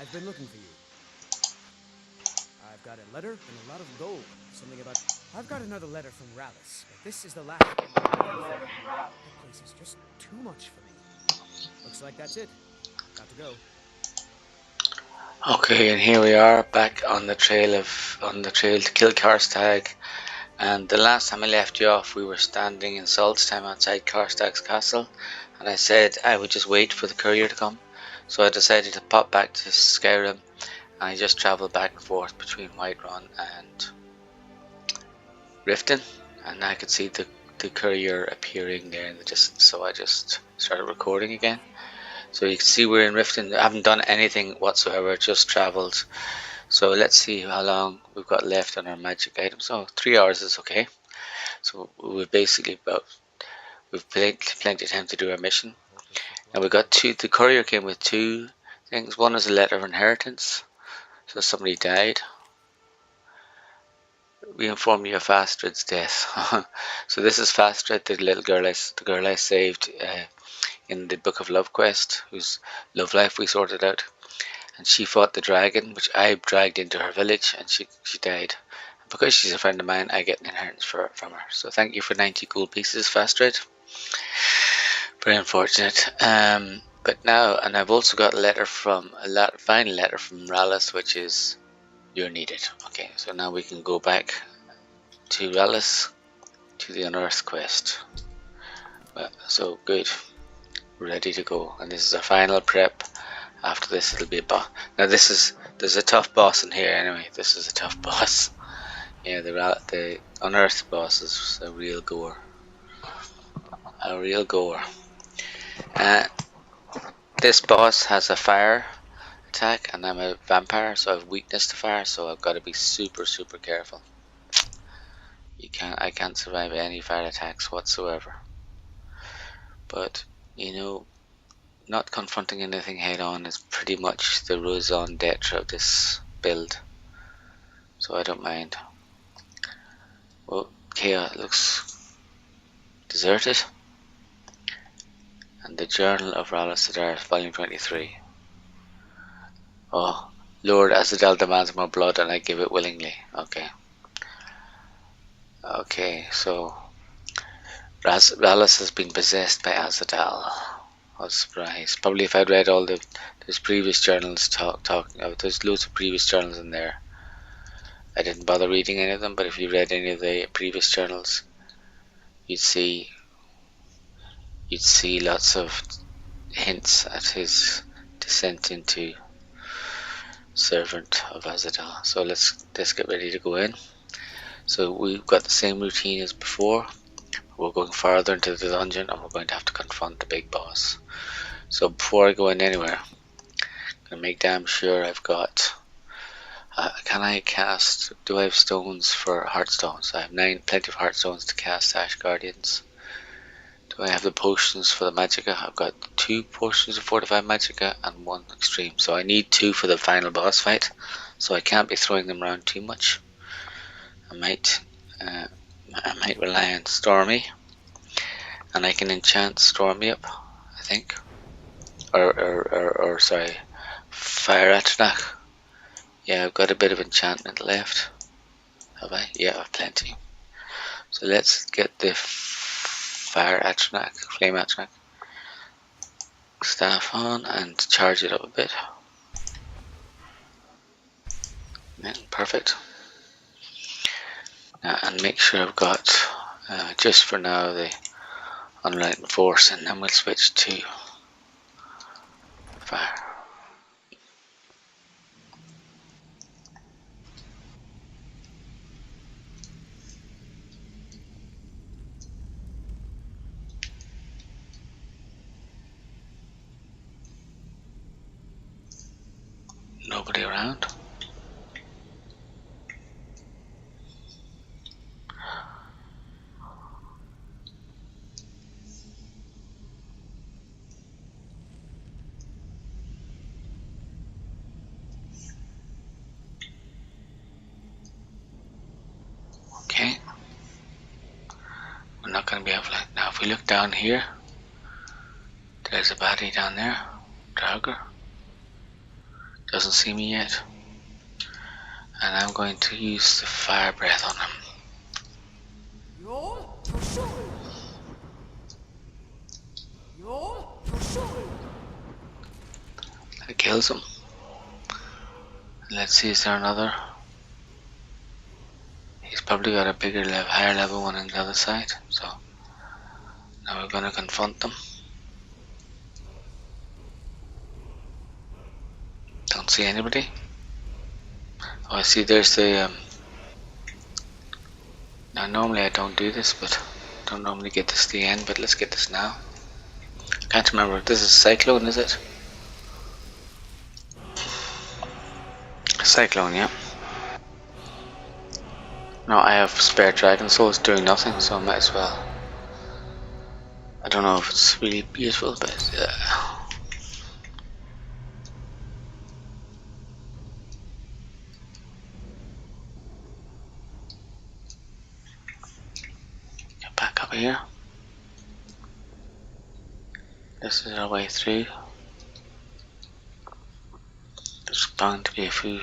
I've been looking for you. I've got a letter and a lot of gold. Something about... I've got another letter from Rallis, but this is the last... That place is just too much for me. Looks like that's it. Got to go. Okay, and here we are back on the trail to kill Karstag. And the last time I left you off, we were standing in Saltzheim outside Karstag's castle, and I said I would just wait for the courier to come. So I decided to pop back to Skyrim, and I just travelled back and forth between Whiterun and Riften, and I could see the courier appearing there in the distance. So I just started recording again. So you can see we're in Riften. I haven't done anything whatsoever, just travelled. So let's see how long we've got left on our magic item. So 3 hours is okay. So we've basically we've plenty of time to do our mission. Now we got the courier came with two things. One is a letter of inheritance. So somebody died. We inform you of Astrid's death. So this is Astrid, the girl I saved in the Book of Love quest, whose love life we sorted out. And she fought the dragon, which I dragged into her village, and she died. And because she's a friend of mine, I get an inheritance from her. So thank you for 90 gold pieces, Fastred. Very unfortunate. But now, and I've also got a final letter from Rallis, which is you're needed. Okay, so now we can go back to Rallis to the Unearthed quest. So good, we're ready to go, and this is our final prep. After this, it'll be a boss. Now there's a tough boss in here anyway. This is a tough boss. Yeah, the Unearthed boss is a real gore. A real gore. This boss has a fire attack, and I'm a vampire, so I have weakness to fire. So I've got to be super careful. I can't survive any fire attacks whatsoever. But you know, not confronting anything head on is pretty much the raison d'etre of this build. So I don't mind. Well, Chaos looks deserted. And the Journal of Ahzidal, Volume 23. Oh, Lord Ahzidal demands more blood and I give it willingly. Okay. Okay, so Rallis has been possessed by Ahzidal. What a surprise. Probably if I'd read all there's previous journals talking about, there's loads of previous journals in there. I didn't bother reading any of them, but if you read any of the previous journals, you'd see lots of hints at his descent into servant of Ahzidal. So let's get ready to go in. So we've got the same routine as before. We're going farther into the dungeon and we're going to have to confront the big boss. So before I go in anywhere, I'm going to make damn sure I've got can I cast, do I have stones for heartstones? I have plenty of heartstones to cast Ash Guardians. Do I have the potions for the magicka? I've got 2 potions of fortified magicka and 1 extreme. So I need 2 for the final boss fight. So I can't be throwing them around too much. I might rely on Stormy, and I can enchant Stormy up, I think. Or sorry, Fire Atronach. Yeah, I've got a bit of enchantment left. Have I? Yeah, I've plenty. So let's get the Fire Atronach, Flame Atronach staff on and charge it up a bit. Perfect. Now, and make sure I've got, just for now, the Unlightened Force, and then we'll switch to Fire. Nobody around. Okay. We're not going to be able to. Now if we look down here, there's a baddie down there. Draugr. Doesn't see me yet. And I'm going to use the fire breath on him. That kills him. Let's see, is there another? He's probably got a bigger level, higher level one on the other side. So now we're going to confront them. Don't see anybody. Oh, I see there's the now normally I don't do this, but don't normally get this to the end, but let's get this now. Can't remember, this is Cyclone, is it? Cyclone, yeah. No, I have spare dragon souls doing nothing, so I might as well. I don't know if it's really useful, but get back up here. This is our way through. There's bound to be a few.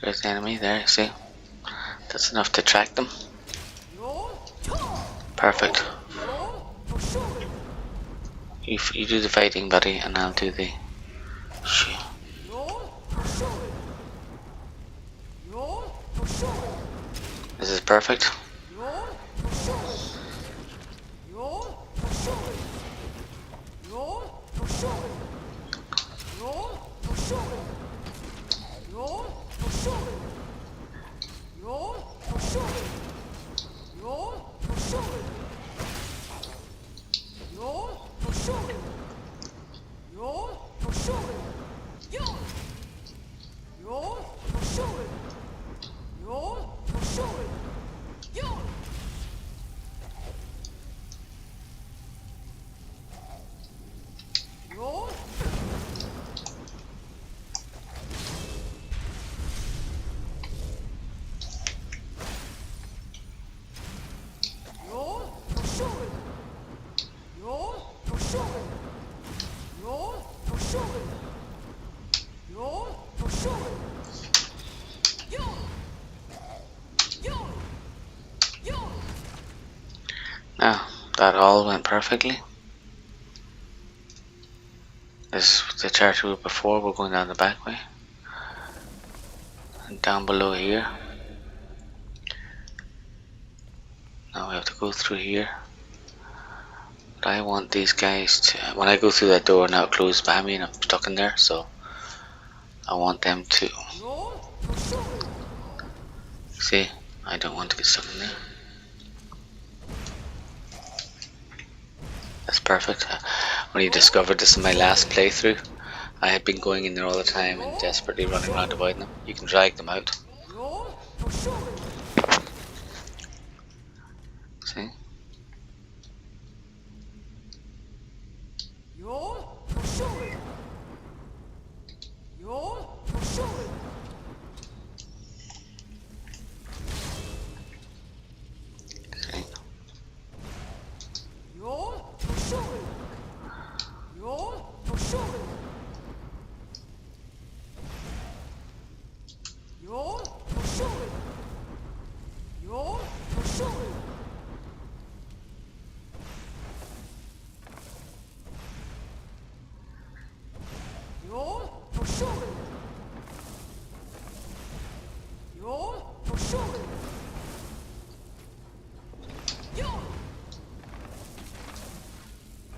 There's the enemy there, you see? That's enough to track them. Perfect. You do the fighting, buddy, and I'll do the shoot. This is perfect. Now, that all went perfectly. This is the chart route before, we're going down the back way. And down below here. Now we have to go through here. But I want these guys to, when I go through that door now it closes behind me and I'm stuck in there, so I want them to, see, I don't want to get stuck in there. That's perfect. When you discovered this in my last playthrough, I had been going in there all the time and desperately running around avoiding them. You can drag them out. See?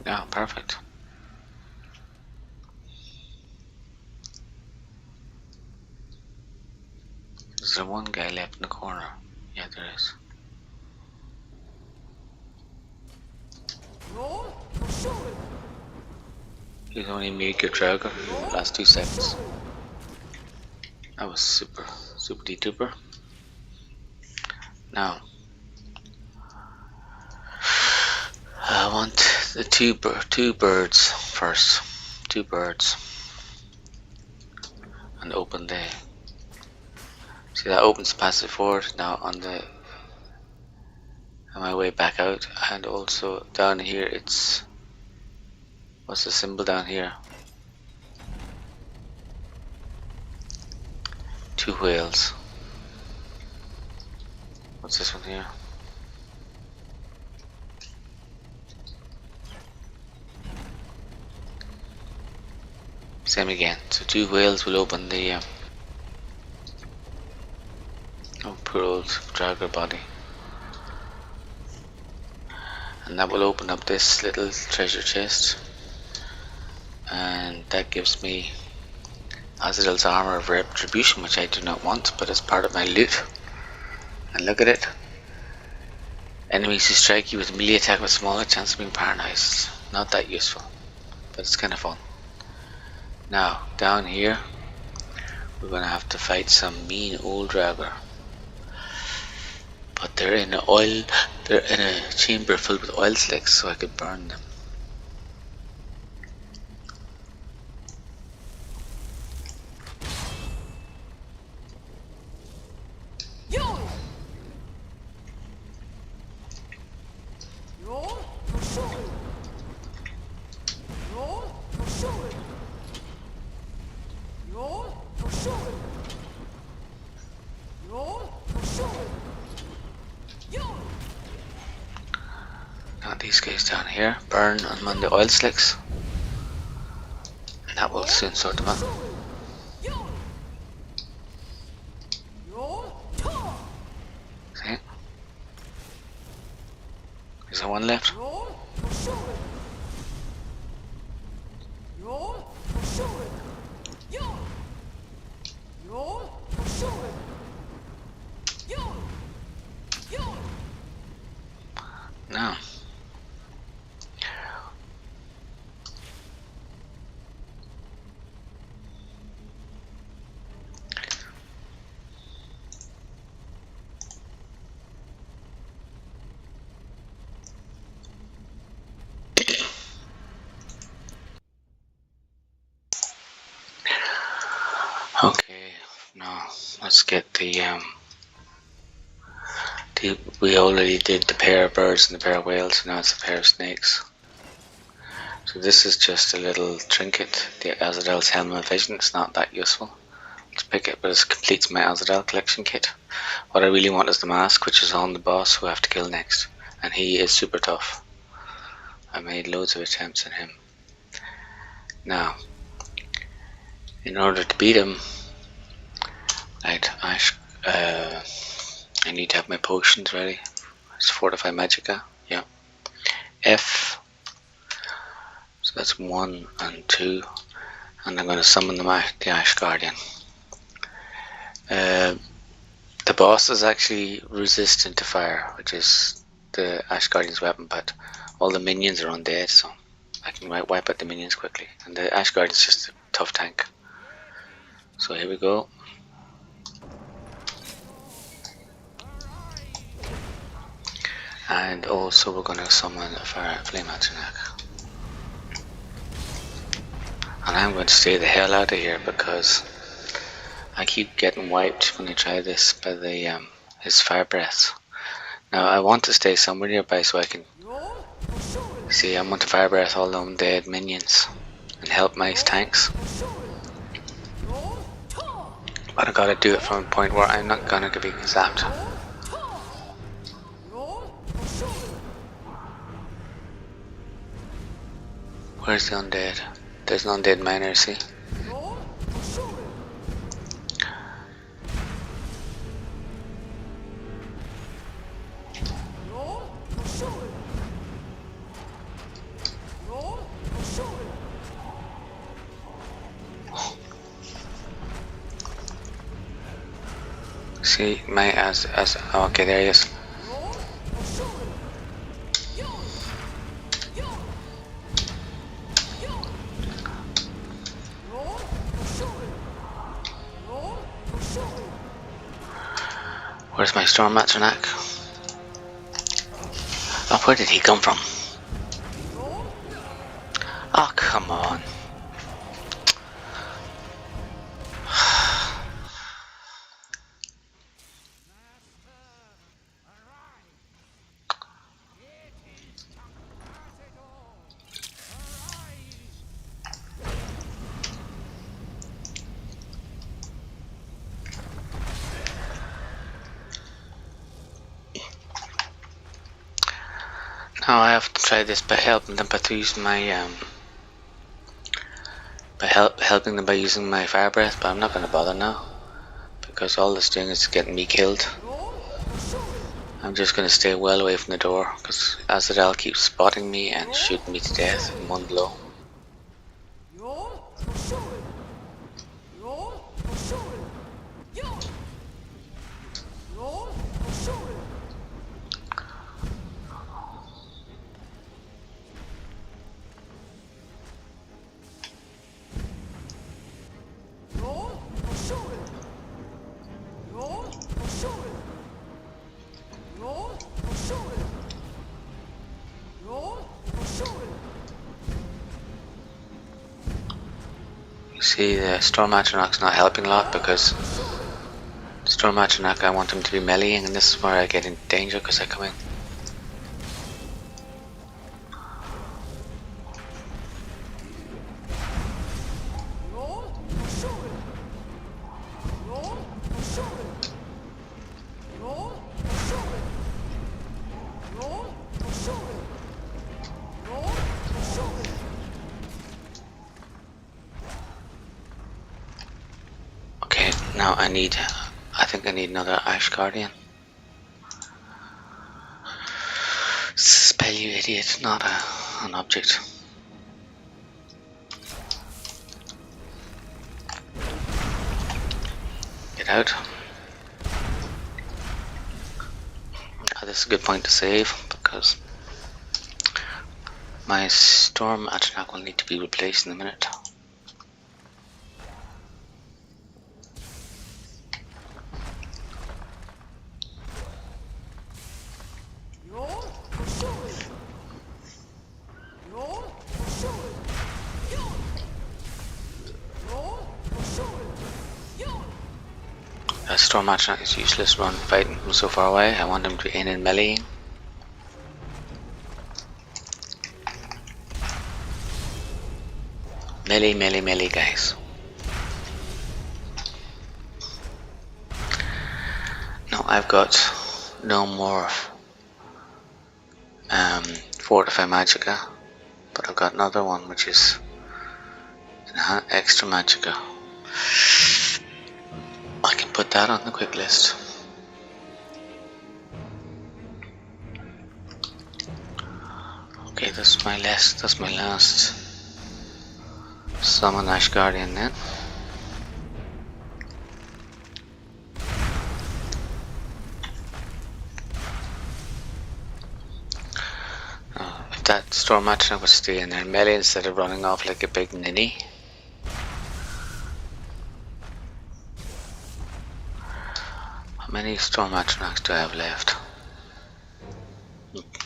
Yeah, perfect. Is there one guy left in the corner? Yeah, there is. He's only made your trigger in the last 2 seconds. That was super duper. Now, I want the two birds first. 2 birds. And open the. See, that opens the passage forward. Now on the on my way back out. And also down here, it's, what's the symbol down here? 2 whales. What's this one here? Same again. So 2 whales will open the oh, poor old dragger body, and that will open up this little treasure chest, and that gives me Ahzidal's armor of retribution, which I do not want, but it's part of my loot. And look at it. Enemies who strike you with melee attack with smaller chance of being paralyzed. Not that useful, but it's kind of fun. Now down here we're gonna have to fight some mean old dragger, but they're in a chamber filled with oil slicks, so I could burn them. Now these guys down here, burn them on the oil slicks, and that will soon sort them out. See? Is there one left? No. Okay, now let's get we already did the pair of birds and the pair of whales, so now it's a pair of snakes. So this is just a little trinket, the Ahzidal's Helmet of Vision. It's not that useful. Let's pick it, but it completes my Ahzidal collection kit. What I really want is the mask, which is on the boss who I have to kill next, and he is super tough. I made loads of attempts on him. Now, in order to beat him, I need to have my potions ready. It's Fortify Magicka, yeah. F, so that's 1 and 2, and I'm going to summon the Ash Guardian. The boss is actually resistant to fire, which is the Ash Guardian's weapon, but all the minions are undead, so I can wipe out the minions quickly, and the Ash Guardian's just a tough tank. So here we go. And also we're going to summon a Flame Atronach. And I'm going to stay the hell out of here because I keep getting wiped when I try this by the his fire breaths. Now I want to stay somewhere nearby so I can see I want to fire breath all the undead minions and help my tanks. But I gotta do it from a point where I'm not gonna be zapped. Where's the undead? There's an undead miner, see? See, okay, there he is. Where's my Storm Atronach? Oh, where did he come from? Oh, come on. Now I have to try this by helping them by using my helping them by using my fire breath, but I'm not going to bother now because all this doing is getting me killed. I'm just going to stay well away from the door because Ahzidal keeps spotting me and shooting me to death in one blow. You see, the Storm Atronach's not helping a lot because Storm Atronach, I want him to be meleeing, and this is where I get in danger because I come in. Okay, now I think I need another Ash Guardian. Spell, you idiot, not an object. Get out. Now this is a good point to save because my Storm Atronach will need to be replaced in a minute. Storm Atronach is useless run fighting from so far away. I want him to be in and meleeing. Melee, melee, melee, guys. Now I've got no more Fortify Magicka, but I've got another one which is Extra Magicka. I can put that on the quick list. Okay, that's my last summon Ash Guardian then. If that Storm Atronach would stay in there melee instead of running off like a big ninny. How many Storm Atronachs do I have left?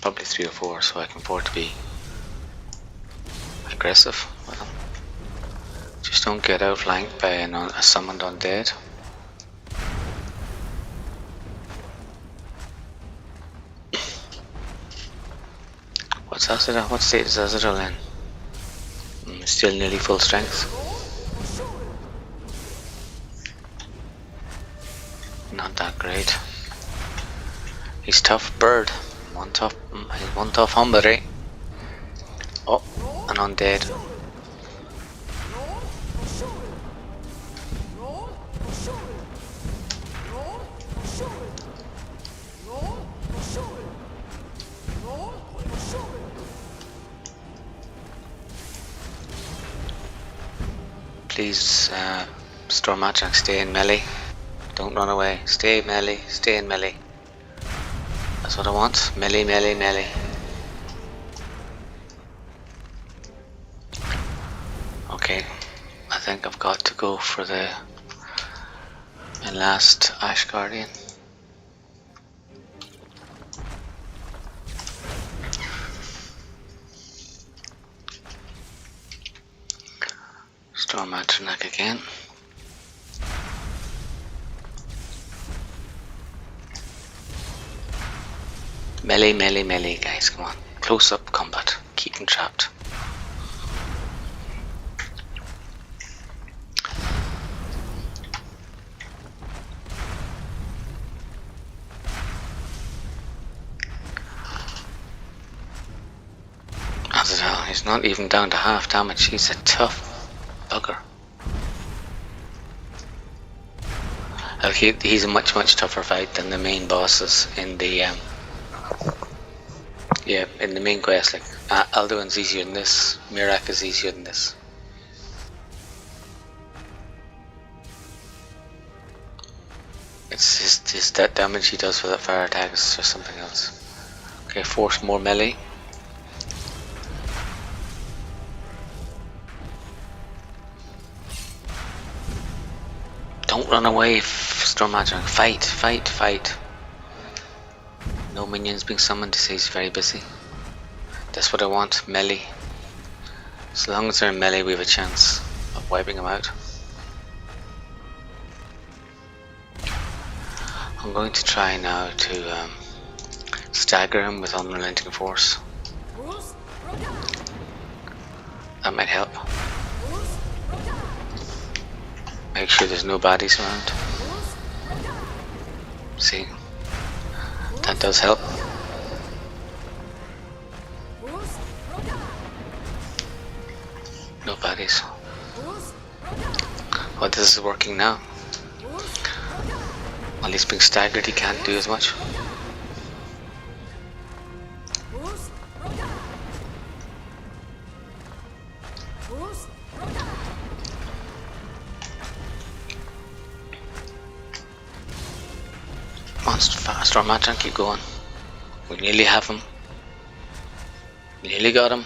Probably 3 or 4, so I can afford to be aggressive with them. Just don't get outflanked by a summoned undead. What's Ahzidal? What state is Ahzidal in? Still nearly full strength. Not that great. He's tough bird. One tough hombre. Oh, an undead. Please, Storm Atronach, stay in melee. Don't run away. Stay melee. Stay in melee. That's what I want. Melee, melee, melee. Okay, I think I've got to go for my last Ash Guardian. Storm Atronach again. Melee, melee, melee, guys, come on. Close up combat. Keep them trapped. He's not even down to half damage. He's a tough bugger. He's a much tougher fight than the main bosses in the in the main quest. Like Alduin's easier than this. Mirak is easier than this. It's just that damage he does for that fire attack is just something else. Okay, force more melee. Don't run away, Storm Magic. Fight, fight, fight. No minions being summoned to say he's very busy. That's what I want, melee. As long as they're in melee, we have a chance of wiping them out. I'm going to try now to stagger him with unrelenting force. That might help. Make sure there's no bodies around. See? That does help. No bodies. Oh, this is working now. While he's being staggered, he can't do as much. Faster, Matron, keep going. We nearly have him. Nearly got him.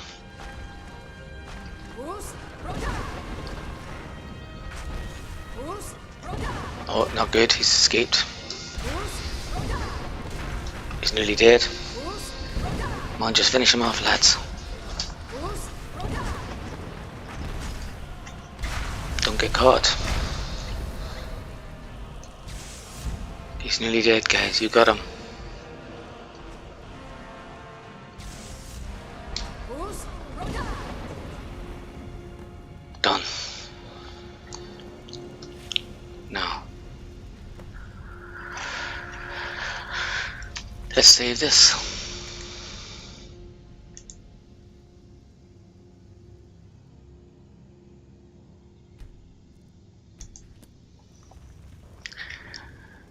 Oh, not good, he's escaped. He's nearly dead. Come on, just finish him off, lads. Don't get caught. He's nearly dead, guys. You got him. Done. Now, let's save this.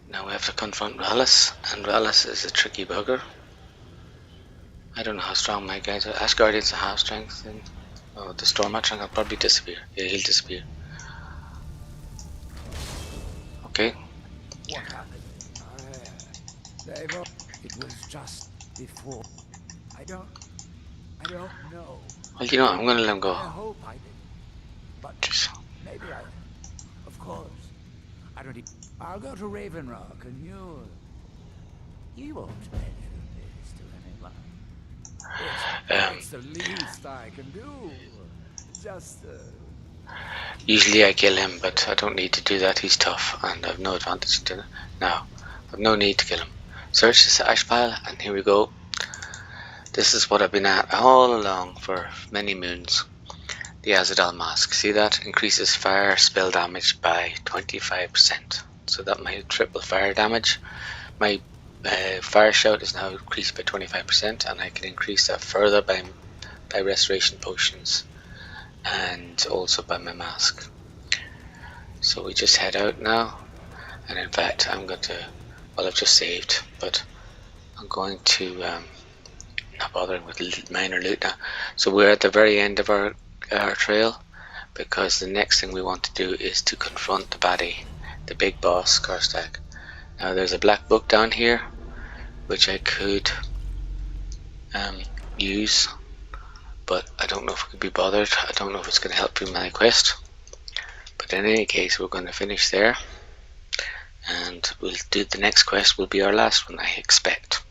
Now we have to confront Rallis, and Rallis is a tricky bugger. I don't know how strong my guys are. Ashguardians are half strength, and oh, the Storm Matron will probably disappear. Yeah, he'll disappear. Okay. What happened? It was just before. I don't know. Well, you know, I'm gonna let him go. I hope I did. But maybe I. Of course. I don't. I'll go to Raven Rock, and you won't mention this to anyone. It's the least I can do. Just. Usually I kill him, but I don't need to do that. He's tough, and I have no advantage in doing it. Now, I have no need to kill him. Search this ash pile, and here we go. This is what I've been at all along for many moons. The Ahzidal mask. See that? Increases fire spell damage by 25%. So that might triple fire damage. My fire shout is now increased by 25%, and I can increase that further by restoration potions and also by my mask. So we just head out now, and in fact I'm going to, well, I've just saved, but I'm going to not bothering with minor loot now. So we're at the very end of our trail, because the next thing we want to do is to confront the baddie, the big boss, Karstaag. Now there's a black book down here which I could use, but I don't know if I could be bothered. I don't know if it's going to help me my quest, but in any case we're going to finish there, and we'll do the next quest will be our last one, I expect.